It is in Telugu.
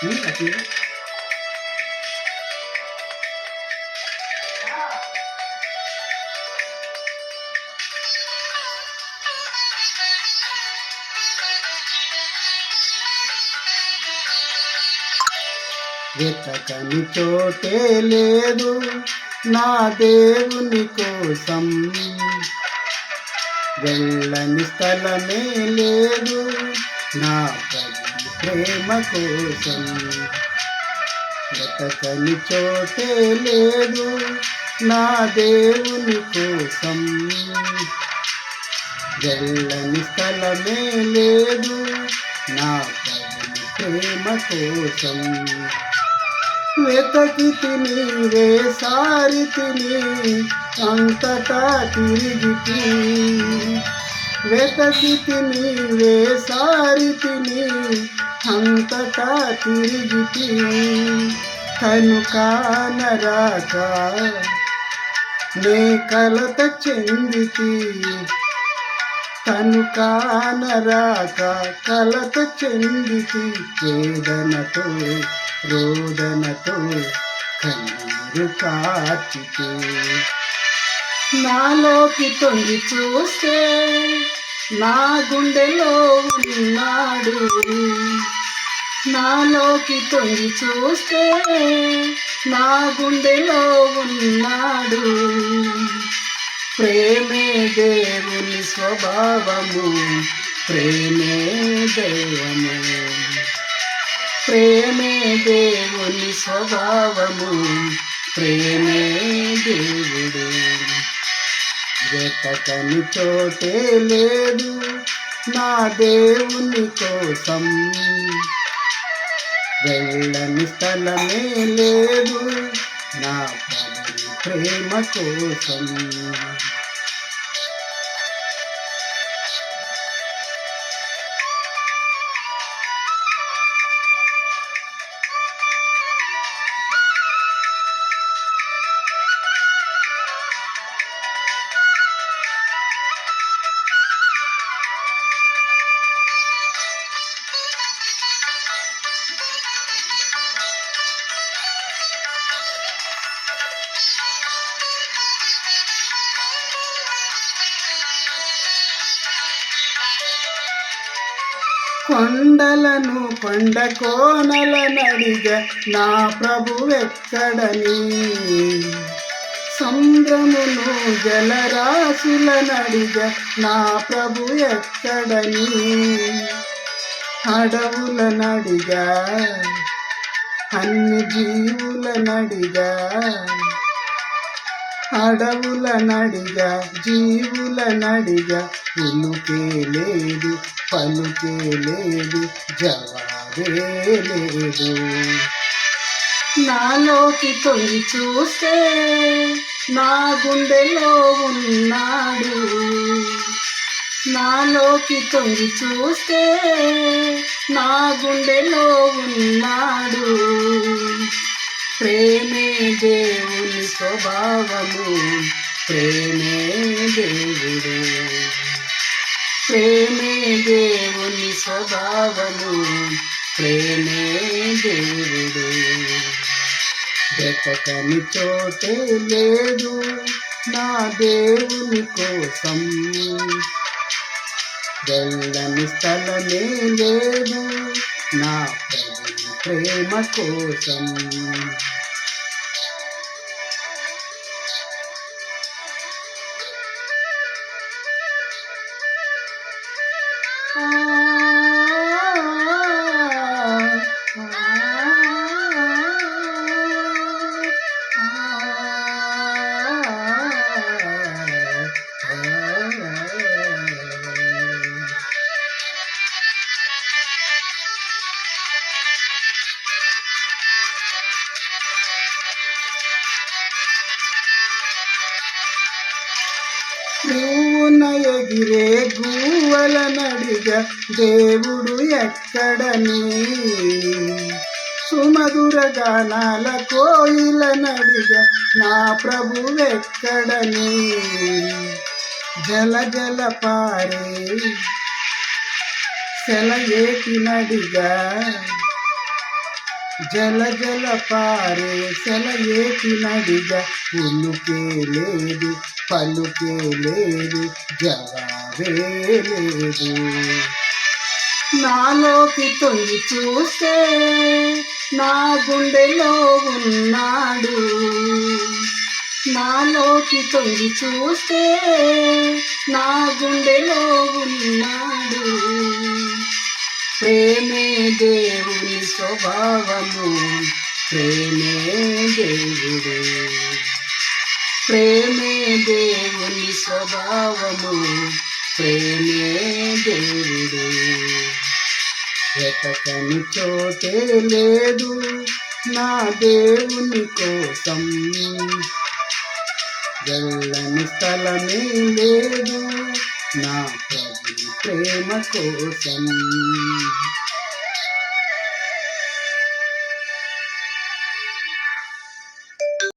అట్లా వెతకని చోటే లేదు నా దేవుని కోసం, వెళ్ళని స్థలమే లేదు నా ప్రభు ప్రేమ కోసం. వెతకని చోటే లేదు నా దేవుని కోసం, వెళ్ళని స్థలమే లేదు నా ప్రభు ప్రేమ కోసం. వెతకి తిని వేసారి తిని అంతటా తిరిగి, వెతకి తిని వేసారి తిని అంతటా తిరిగి, తను కానరాక నే కలత చెందితి, తను కానరాక కలత చెందితి, వేదనతో రోదనతో కన్నీరు కార్చితే. నాలోకి తొంగి చూస్తే నా గుండెలో ఉన్నాడు, నాలోకి తొంగి చూస్తే నా గుండెలో ఉన్నాడు. ప్రేమే దేవుని స్వభావము, ప్రేమే దైవము, ప్రేమే దేవుని స్వభావము, ప్రేమే దేవుడు. వెతకని చోటే లేదు నా దేవుని కోసం, వెళ్ళని స్థలమే లేదు నా ప్రభుని ప్రేమ కోసం. కొండలను కొండ కోనలనడిగ నా ప్రభువెక్కడని, సముద్రమును జలరాశులనడిగ నా ప్రభు ఎక్కడని, అడవులనడిగా అన్ని జీవులనడిగా, అడవులనడిగా జీవులనడిగా, ఉలుకే లేదు పలుకే లేదు జవాబే లేదు. నాలోకి తొంగి చూస్తే నా గుండెలో ఉన్నాడు, నాలోకి తొంగి చూస్తే నా గుండెలో ఉన్నాడు. ప్రేమే దేవుని స్వభావము, ప్రేమే దేవుడు, ప్రేమే దేవుని స్వభావము, ప్రేమే దేవుడు. వెతకని చోటే లేదు నా దేవుని కోసం, వెళ్ళని స్థలమే లేదు నా ప్రభుని ప్రేమ కోసం. పువ్వున ఎగిరే గువ్వలనడిగ దేవుడు ఎక్కడని, సుమధుర గానాల కోయిలనడిగ నా ప్రభువెక్కడని, జల జల పారే సెలయేటినడిగా జల జల పారే సెలయేటి నడిగ ఉలుకే లేదు పలుకే లేదు జవాబే లేదు. నాలోకి తొంగి చూస్తే నా గుండెలో ఉన్నాడు, నాలోకి తొంగి చూస్తే నా గుండెలో ఉన్నాడు. ప్రేమే దేవుని స్వభావము, ప్రేమే దేవుడు, ప్రేమే దేవుని స్వభావము, ప్రేమే దేవుడు. వెతకని చోటే లేదు నా దేవుని కోసం, వెళ్ళని స్థలమే లేదు నా ప్రభుని ప్రేమ కోసం.